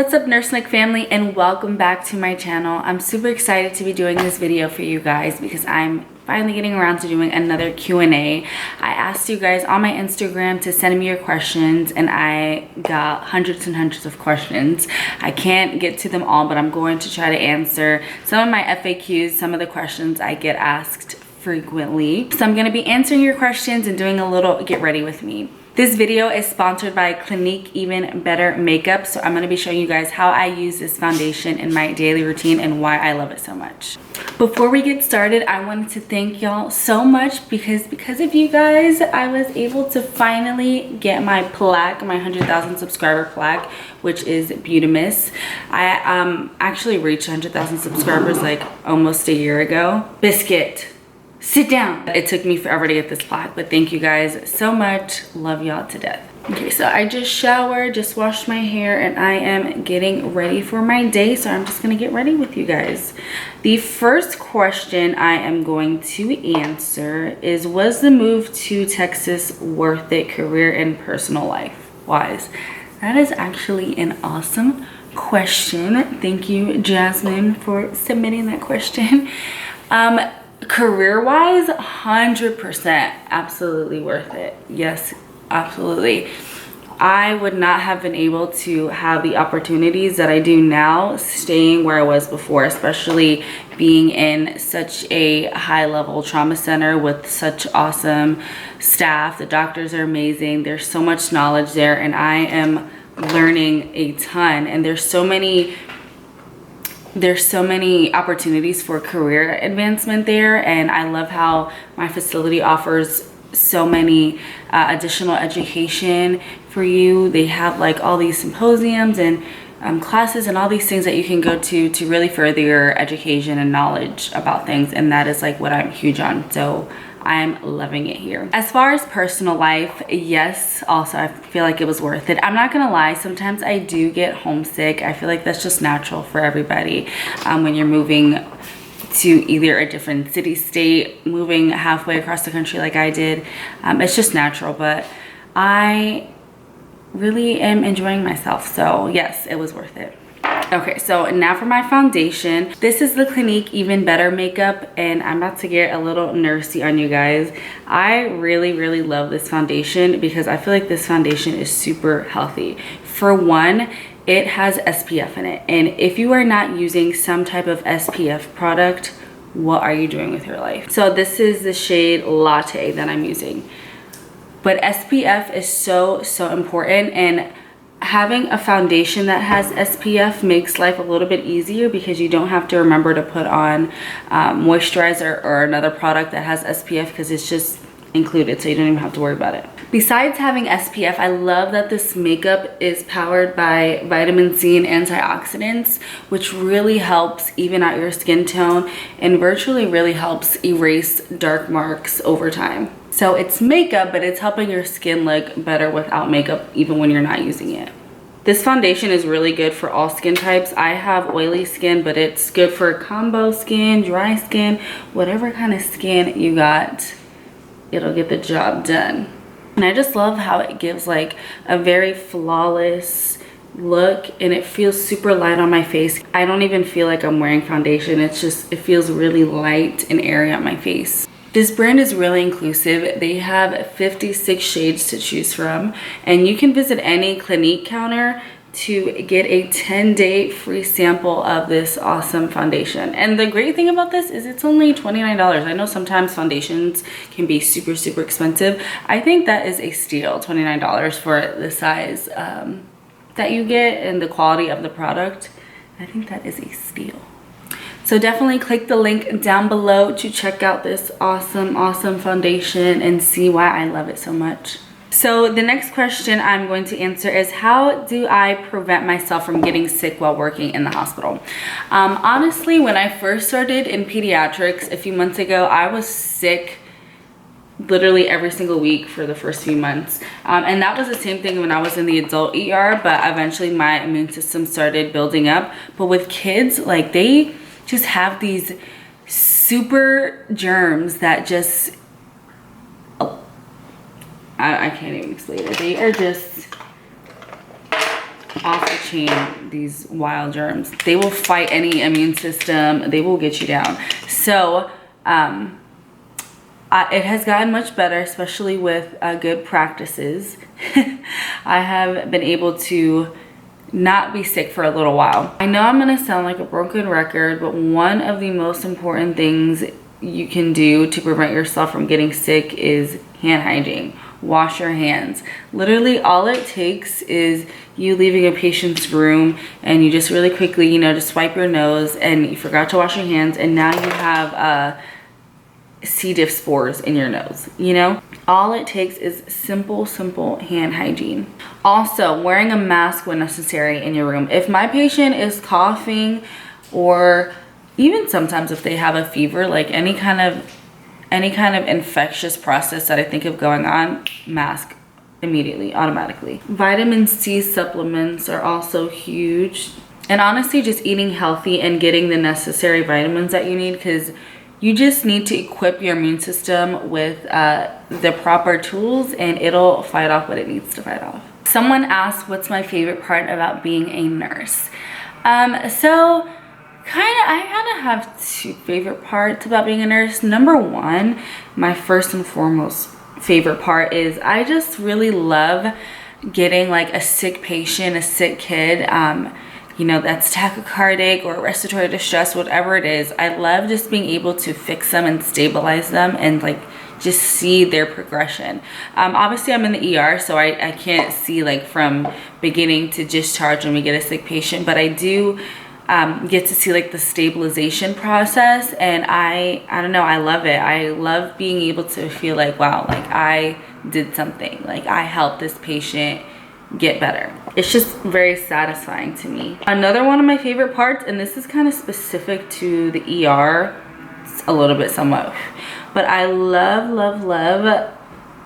What's up, Nurse Nick family, and welcome back to my channel. I'm super excited to be doing this video for you guys because I'm finally getting around to doing another Q&A. I asked you guys on my Instagram to send me your questions and I got hundreds and hundreds of questions. I can't get to them all, but I'm going to try to answer some of my FAQs, some of the questions I get asked frequently. So I'm going to be answering your questions and doing a little get ready with me. This video is sponsored by Clinique Even Better Makeup. So I'm going to be showing you guys how I use this foundation in my daily routine and why I love it so much. Before we get started, I wanted to thank y'all so much because of you guys, I was able to finally get my plaque, my 100,000 subscriber plaque, which is Beautimus. I actually reached 100,000 subscribers like almost a year ago. Biscuit. Sit down. It took me forever to get this plaque, but thank you guys so much. Love y'all to death. Okay, so I just showered, just washed my hair, and I am getting ready for my day. So I'm just gonna get ready with you guys. The first question I am going to answer is, was the move to Texas worth it career and personal life wise? That is actually an awesome question. Thank you, Jasmine, for submitting that question. Career-wise, 100% absolutely worth it. Yes, absolutely. I would not have been able to have the opportunities that I do now staying where I was before, especially being in such a high-level trauma center with such awesome staff. The doctors are amazing. There's so much knowledge there, and I am learning a ton. And there's so many opportunities for career advancement there, and I love how my facility offers so many additional education for you. They have like all these symposiums and classes and all these things that you can go to really further your education and knowledge about things, and that is like what I'm huge on. So I'm loving it here. As far as personal life, yes, also I feel like it was worth it. I'm not gonna lie, sometimes I do get homesick. I feel like that's just natural for everybody when you're moving to either a different city, state, moving halfway across the country like I did. It's just natural, but I really am enjoying myself. So yes, it was worth it. Okay, so now for my foundation. This is the Clinique Even Better Makeup, and I'm about to get a little nursey on you guys. I really love this foundation because I feel like this foundation is super healthy. For one, it has SPF in it, and if you are not using some type of SPF product, what are you doing with your life? So this is the shade Latte that I'm using. But SPF is so important, and having a foundation that has SPF makes life a little bit easier because you don't have to remember to put on moisturizer or another product that has SPF because it's just included, so you don't even have to worry about it. Besides having SPF, I love that this makeup is powered by vitamin C and antioxidants, which really helps even out your skin tone and virtually really helps erase dark marks over time. So it's makeup, but it's helping your skin look better without makeup even when you're not using it. This foundation is really good for all skin types. I have oily skin, but it's good for combo skin, dry skin, whatever kind of skin you got, it'll get the job done. And I just love how it gives like a very flawless look, and it feels super light on my face. I don't even feel like I'm wearing foundation. It's just, it feels really light and airy on my face. This brand is really inclusive. They have 56 shades to choose from, and you can visit any Clinique counter to get a 10-day free sample of this awesome foundation. And the great thing about this is it's only $29. I know sometimes foundations can be super expensive. I think that is a steal, $29 for the size that you get and the quality of the product. I think that is a steal. So definitely click the link down below to check out this awesome foundation and see why I love it so much. So the next question I'm going to answer is, how do I prevent myself from getting sick while working in the hospital? Honestly, when I first started in pediatrics a few months ago, I was sick literally every single week for the first few months. And that was the same thing when I was in the adult ER, but eventually my immune system started building up. But with kids, like, they just have these super germs that just, I can't even explain it. They are just off the chain, these wild germs. They will fight any immune system. They will get you down. So it has gotten much better, especially with good practices. I have been able to not be sick for a little while. I know I'm gonna sound like a broken record, but one of the most important things you can do to prevent yourself from getting sick is hand hygiene. Wash your hands. Literally all it takes is you leaving a patient's room and you just really quickly, you know, just wipe your nose and you forgot to wash your hands, and now you have C. diff spores in your nose, you know? All it takes is simple hand hygiene. Also, wearing a mask when necessary in your room. If my patient is coughing, or even sometimes if they have a fever, like any kind of infectious process that I think of going on, mask immediately, automatically. Vitamin C supplements are also huge. And honestly, just eating healthy and getting the necessary vitamins that you need, because you just need to equip your immune system with the proper tools and it'll fight off what it needs to fight off. Someone asked, what's my favorite part about being a nurse? So I kind of have two favorite parts about being a nurse. Number one, my first and foremost favorite part is I just really love getting like a sick patient, a sick kid, you know, that's tachycardic or respiratory distress, whatever it is. I love just being able to fix them and stabilize them and like just see their progression. Obviously I'm in the ER, so I can't see like from beginning to discharge when we get a sick patient, but I do get to see like the stabilization process, and I don't know, I love it. I love being able to feel like, wow, like I did something, like I helped this patient get better. It's just very satisfying to me. Another one of my favorite parts, and this is kind of specific to the ER, it's a little bit somewhat, but I love,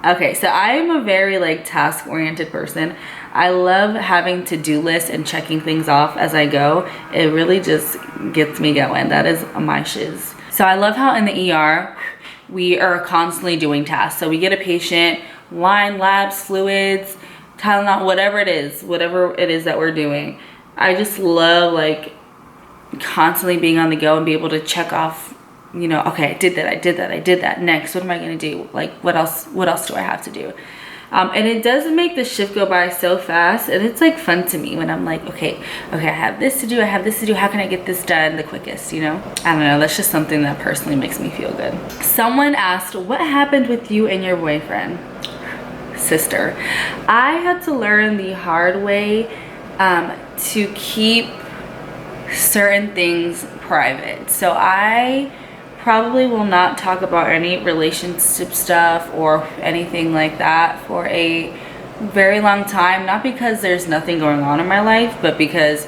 okay, so I am a very like task oriented person. I love having to-do lists and checking things off as I go. It really just gets me going. That is my shiz. So I love how in the ER, we are constantly doing tasks. So we get a patient, line, labs, fluids, Tylenol, whatever it is that we're doing. I just love like constantly being on the go and be able to check off, you know, okay, I did that. Next, what am I gonna do? Like, what else do I have to do? And it does make the shift go by so fast, and it's like fun to me when I'm like, okay, I have this to do, how can I get this done the quickest, you know? I don't know, that's just something that personally makes me feel good. Someone asked, what happened with you and your boyfriend? Sister, I had to learn the hard way to keep certain things private. So I probably will not talk about any relationship stuff or anything like that for a very long time. Not because there's nothing going on in my life, but because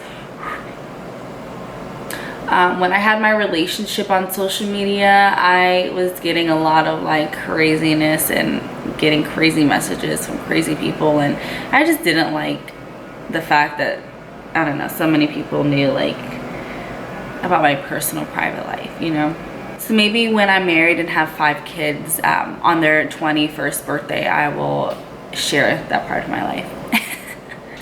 when I had my relationship on social media, I was getting a lot of like craziness and getting crazy messages from crazy people, and I just didn't like the fact that, I don't know, so many people knew like about my personal private life, you know? So maybe when I'm married and have 5 kids, on their 21st birthday, I will share that part of my life.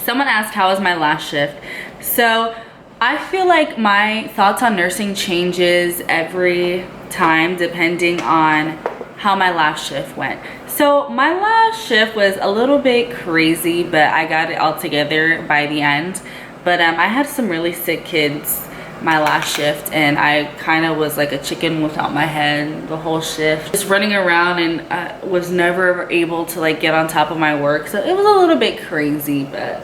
Someone asked, how was my last shift? So I feel like my thoughts on nursing changes every time depending on how my last shift went. So my last shift was a little bit crazy, but I got it all together by the end. But I had some really sick kids my last shift, and I kind of was like a chicken without my head the whole shift, just running around, and was never able to like get on top of my work. So it was a little bit crazy, but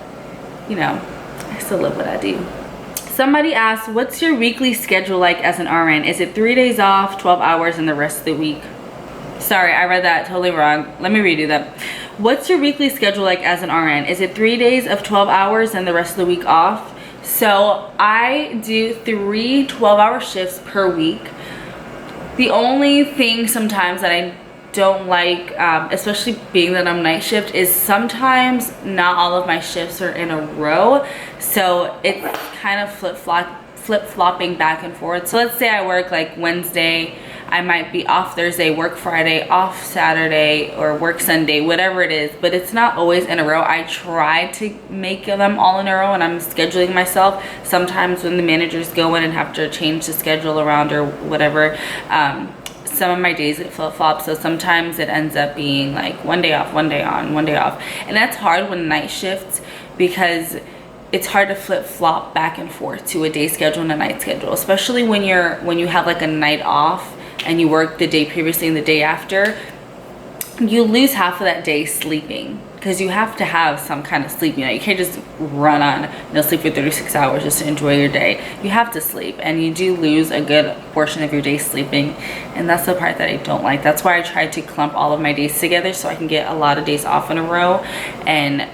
you know, I still love what I do. Somebody asked, what's your weekly schedule like as an RN? Is it 3 days off, 12 hours, and the rest of the week? Sorry, I read that totally wrong. Let me redo that. What's your weekly schedule like as an RN? Is it 3 days of 12 hours and the rest of the week off? So I do 3 12-hour shifts per week. The only thing sometimes that I don't like, especially being that I'm night shift, is sometimes not all of my shifts are in a row. So it's kind of flip-flopping back and forth. So let's say I work like Wednesday, I might be off Thursday, work Friday, off Saturday, or work Sunday, whatever it is, but it's not always in a row. I try to make them all in a row, and I'm scheduling myself. Sometimes when the managers go in and have to change the schedule around or whatever, some of my days get flip-flop, so sometimes it ends up being like one day off, one day on, one day off. And that's hard when night shifts, because it's hard to flip-flop back and forth to a day schedule and a night schedule, especially when you have like a night off and you work the day previously and the day after. You lose half of that day sleeping, because you have to have some kind of sleep. You can't just run on sleep for 36 hours just to enjoy your day. You have to sleep, and you do lose a good portion of your day sleeping, and that's the part that I don't like. That's why I try to clump all of my days together, so I can get a lot of days off in a row and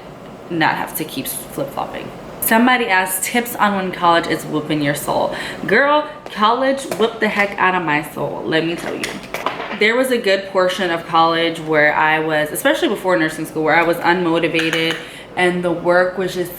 not have to keep flip-flopping. Somebody asked tips on when college is whooping your soul. Girl, college whooped the heck out of my soul, let me tell you. There was a good portion of college where I was, especially before nursing school, where I was unmotivated and the work was just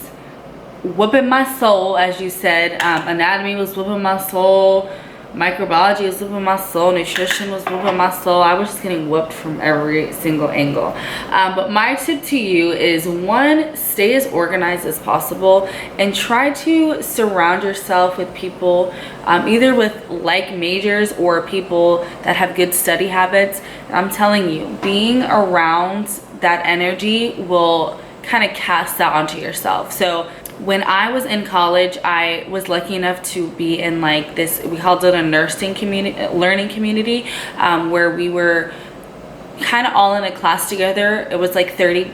whooping my soul, as you said. Anatomy was whooping my soul, microbiology was whooping my soul, nutrition was whooping my soul. I was just getting whooped from every single angle. But my tip to you is, one, stay as organized as possible and try to surround yourself with people either with like majors or people that have good study habits. I'm telling you, being around that energy will kind of cast that onto yourself. So when I was in college, I was lucky enough to be in like this, we called it a nursing community, learning community, where we were kind of all in a class together. It was like 30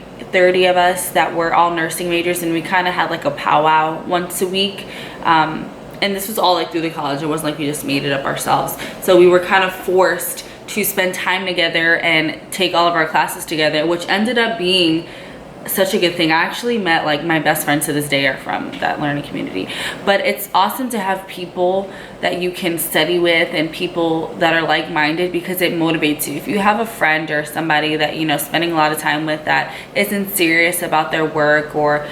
of us that were all nursing majors, and we kind of had like a powwow once a week. And this was all like through the college. It wasn't like we just made it up ourselves. So we were kind of forced to spend time together and take all of our classes together, which ended up being such a good thing. I actually met like my best friends to this day are from that learning community. But it's awesome to have people that you can study with and people that are like-minded, because it motivates you. If you have a friend or somebody that spending a lot of time with that isn't serious about their work or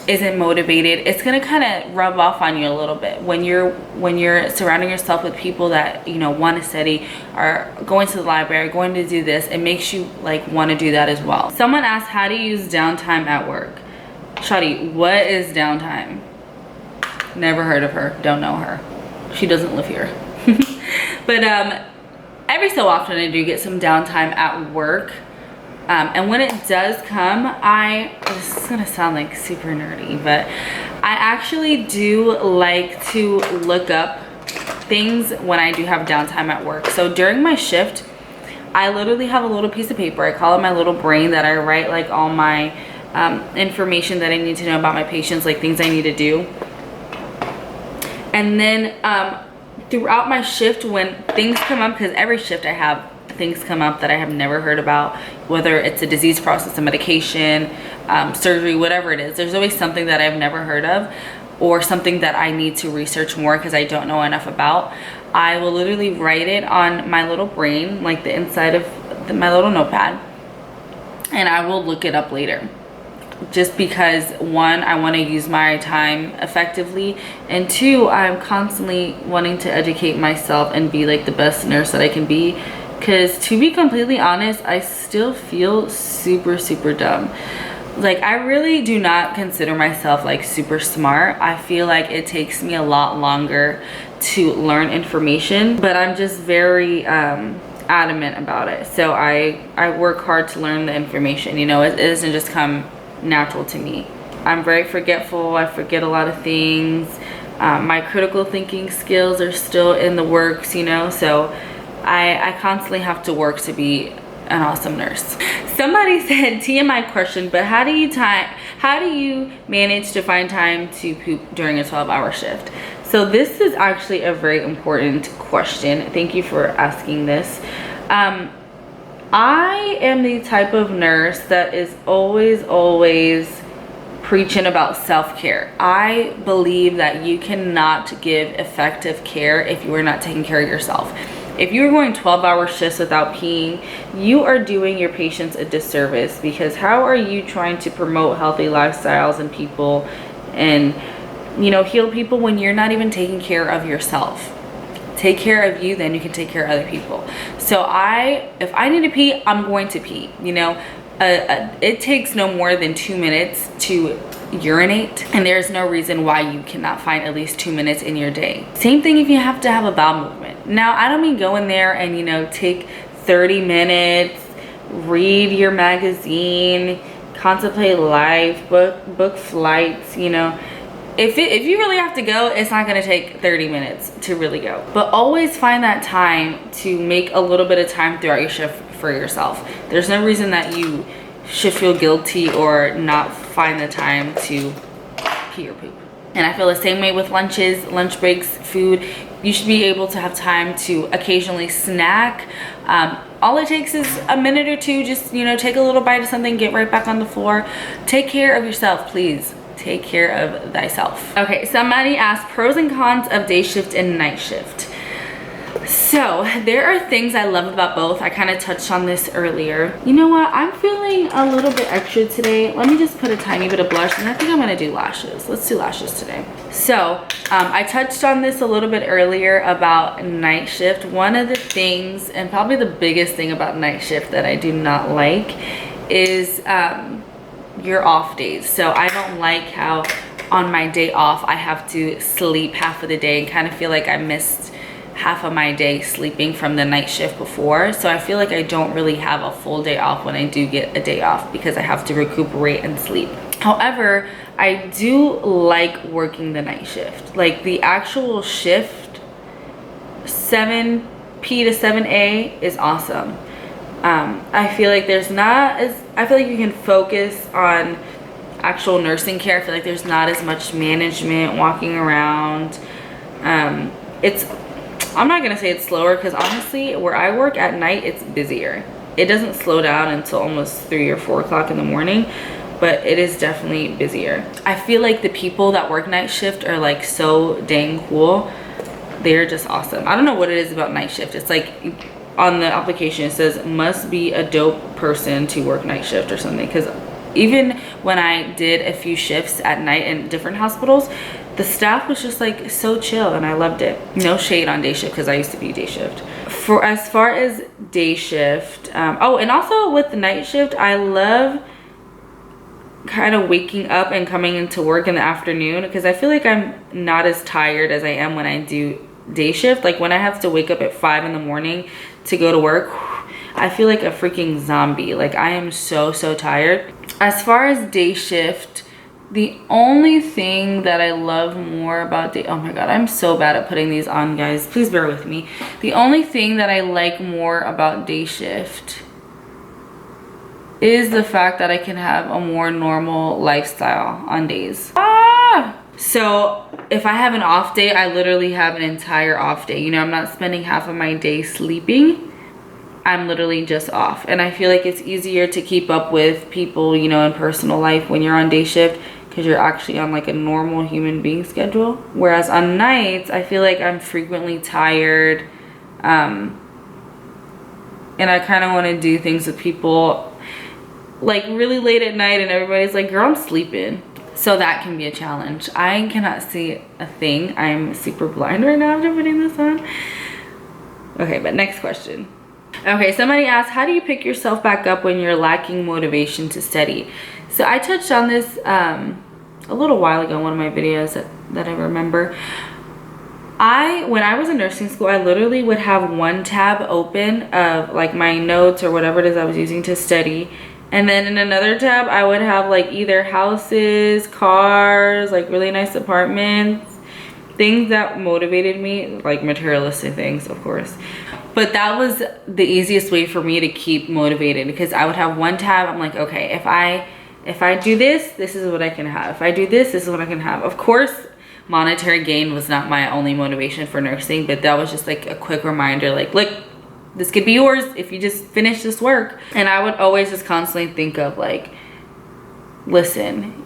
isn't motivated, it's gonna kind of rub off on you a little bit when you're surrounding yourself with people that want to study, are going to the library, going to do this. It makes you like want to do that as well. Someone asked, how do you use downtime at work? Shawty, what is downtime? Never heard of her, don't know her, she doesn't live here. But every so often I do get some downtime at work. And when it does come, this is gonna sound like super nerdy, but I actually do like to look up things when I do have downtime at work. So during my shift, I literally have a little piece of paper. I call it my little brain, that I write like all my information that I need to know about my patients, like things I need to do. And then throughout my shift, when things come up, because every shift I have things come up that I have never heard about, whether it's a disease process, a medication, surgery, whatever it is, there's always something that I've never heard of or something that I need to research more because I don't know enough about. I will literally write it on my little brain, like the inside of my little notepad, and I will look it up later. Just because, one, I want to use my time effectively, and two, I'm constantly wanting to educate myself and be like the best nurse that I can be. Because to be completely honest, I still feel super dumb. Like, I really do not consider myself like super smart. I feel like it takes me a lot longer to learn information, but I'm just very adamant about it. So I work hard to learn the information. It doesn't just come natural to me. I'm very forgetful. I forget a lot of things. My critical thinking skills are still in the works, so I constantly have to work to be an awesome nurse. Somebody said, TMI question, but how do you manage to find time to poop during a 12-hour shift? So this is actually a very important question. Thank you for asking this. I am the type of nurse that is always preaching about self-care. I believe that you cannot give effective care if you are not taking care of yourself. If you're going 12-hour shifts without peeing, you are doing your patients a disservice, because how are you trying to promote healthy lifestyles and people and heal people when you're not even taking care of yourself? take care of you, then you can take care of other people. So if I need to pee, I'm going to pee, you know. It takes no more than 2 minutes to urinate, and there's no reason why you cannot find at least 2 minutes in your day. Same thing if you have to have a bowel movement. Now, I don't mean go in there and, you know, take 30 minutes, read your magazine, contemplate life, book flights, you know. If you really have to go, it's not gonna take 30 minutes to really go. But always find that time to make a little bit of time throughout your shift for yourself. There's no reason that you should feel guilty or not find the time to pee or poop. And I feel the same way with lunches, lunch breaks, food. You should be able to have time to occasionally snack. All it takes is a minute or two, just, you know, take a little bite of something, get right back on the floor. Take care of yourself, please. Take care of thyself. Okay, somebody asked pros and cons of day shift and night shift. So there are things I love about both. I kind of touched on this earlier. You know what? I'm feeling a little bit extra today. Let me just put a tiny bit of blush, and I think I'm gonna do lashes. Let's do lashes today. So I touched on this a little bit earlier about night shift. One of the things, and probably the biggest thing about night shift that I do not like, is your off days. So I don't like how on my day off I have to sleep half of the day and kind of feel like I missed half of my day sleeping from the night shift before. So I feel like I don't really have a full day off when I do get a day off, because I have to recuperate and sleep. However, I do like working the night shift. Like the actual shift, 7 p to 7 a is awesome. I feel like I feel like you can focus on actual nursing care. I feel like there's not as much management walking around. I'm not gonna say it's slower, because honestly, where I work at night, it's busier. It doesn't slow down until almost 3 or 4 o'clock in the morning, but it is definitely busier. I feel like the people that work night shift are like so dang cool. They're just awesome. I don't know what it is about night shift. It's like on the application it says must be a dope person to work night shift or something, because even when I did a few shifts at night in different hospitals, the staff was just like so chill, and I loved it. No shade on day shift, because I used to be day shift. For as far as day shift, oh, and also with the night shift, I love kind of waking up and coming into work in the afternoon, because I feel like I'm not as tired as I am when I do day shift. Like when I have to wake up at 5 in the morning to go to work, I feel like a freaking zombie. Like I am so tired. As far as day shift, the only thing that I love more about oh my god, I'm so bad at putting these on, guys, please bear with me. The only thing that I like more about day shift is the fact that I can have a more normal lifestyle on days. So if I have an off day, I literally have an entire off day. You know, I'm not spending half of my day sleeping. I'm literally just off. And I feel like it's easier to keep up with people, you know, in personal life when you're on day shift, because you're actually on like a normal human being schedule. Whereas on nights, I feel like I'm frequently tired. And I kind of want to do things with people like really late at night, and everybody's like, girl, I'm sleeping. So that can be a challenge. I cannot see a thing. I'm super blind right now after putting this on. Okay, but next question. Okay, somebody asked, how do you pick yourself back up when you're lacking motivation to study? So I touched on this a little while ago in one of my videos that I remember. When I was in nursing school, I literally would have one tab open of like my notes or whatever it is I was using to study. And then in another tab, I would have like either houses, cars, like really nice apartments, things that motivated me, like materialistic things, of course. But that was the easiest way for me to keep motivated, because I would have one tab. I'm like, okay, if I do this, this is what I can have. If I do this, this is what I can have. Of course, monetary gain was not my only motivation for nursing, but that was just like a quick reminder, like, look, this could be yours if you just finish this work. And I would always just constantly think of like, listen,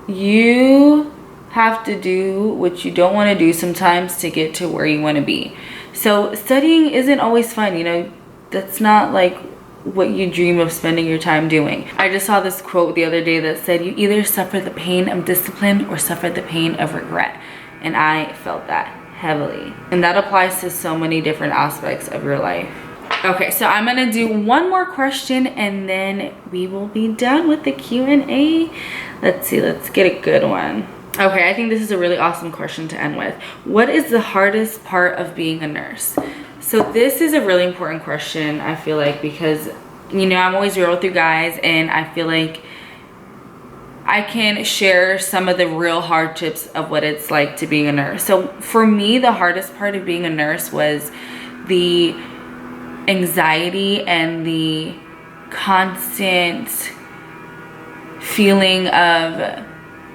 you have to do what you don't want to do sometimes to get to where you want to be. So studying isn't always fun, you know. That's not like what you dream of spending your time doing. I just saw this quote the other day that said, you either suffer the pain of discipline or suffer the pain of regret. And I felt that heavily. And that applies to so many different aspects of your life. Okay, so I'm gonna do one more question and then we will be done with the Q&A. Let's see, let's get a good one. Okay, I think this is a really awesome question to end with. What is the hardest part of being a nurse? So this is a really important question, I feel like, because, you know, I'm always real with you guys, and I feel like I can share some of the real hardships of what it's like to being a nurse. So for me, the hardest part of being a nurse was the anxiety and the constant feeling of,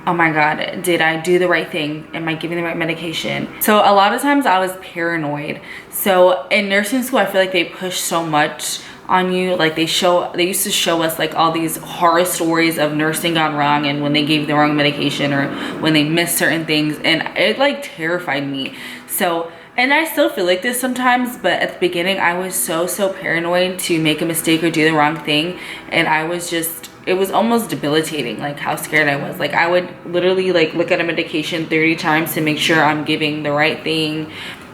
oh my God, did I do the right thing? Am I giving the right medication? So a lot of times I was paranoid. So in nursing school, I feel like they push so much on you. Like they used to show us like all these horror stories of nursing gone wrong and when they gave the wrong medication or when they missed certain things, and it like terrified me. So, and I still feel like this sometimes, but at the beginning I was so paranoid to make a mistake or do the wrong thing, and I was just, it was almost debilitating, like how scared I was. Like I would literally like look at a medication 30 times to make sure I'm giving the right thing,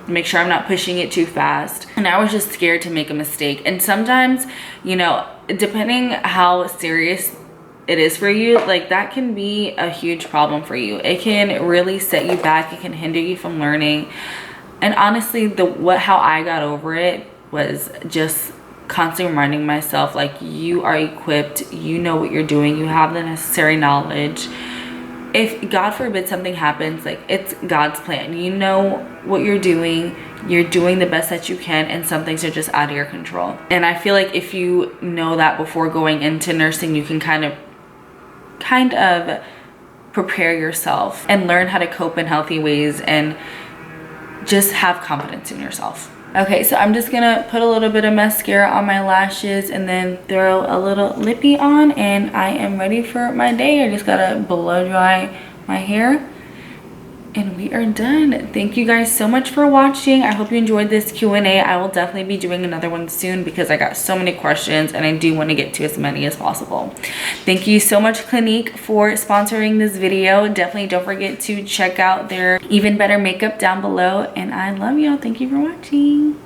make sure I'm not pushing it too fast. And I was just scared to make a mistake. And sometimes, you know, depending how serious it is for you, like that can be a huge problem for you. It can really set you back. It can hinder you from learning. And honestly, how I got over it was just constantly reminding myself, like, you are equipped, you know what you're doing, you have the necessary knowledge. If God forbid something happens, like, it's God's plan. You know what you're doing the best that you can, and some things are just out of your control. And I feel like if you know that before going into nursing, you can kind of prepare yourself and learn how to cope in healthy ways and just have confidence in yourself. Okay, so I'm just gonna put a little bit of mascara on my lashes and then throw a little lippy on, and I am ready for my day. I just gotta blow dry my hair and we are done. Thank you guys so much for watching. I hope you enjoyed this Q&A. I will definitely be doing another one soon because I got so many questions and I do want to get to as many as possible. Thank you so much, Clinique, for sponsoring this video. Definitely don't forget to check out their even better makeup down below, and I love y'all. Thank you for watching.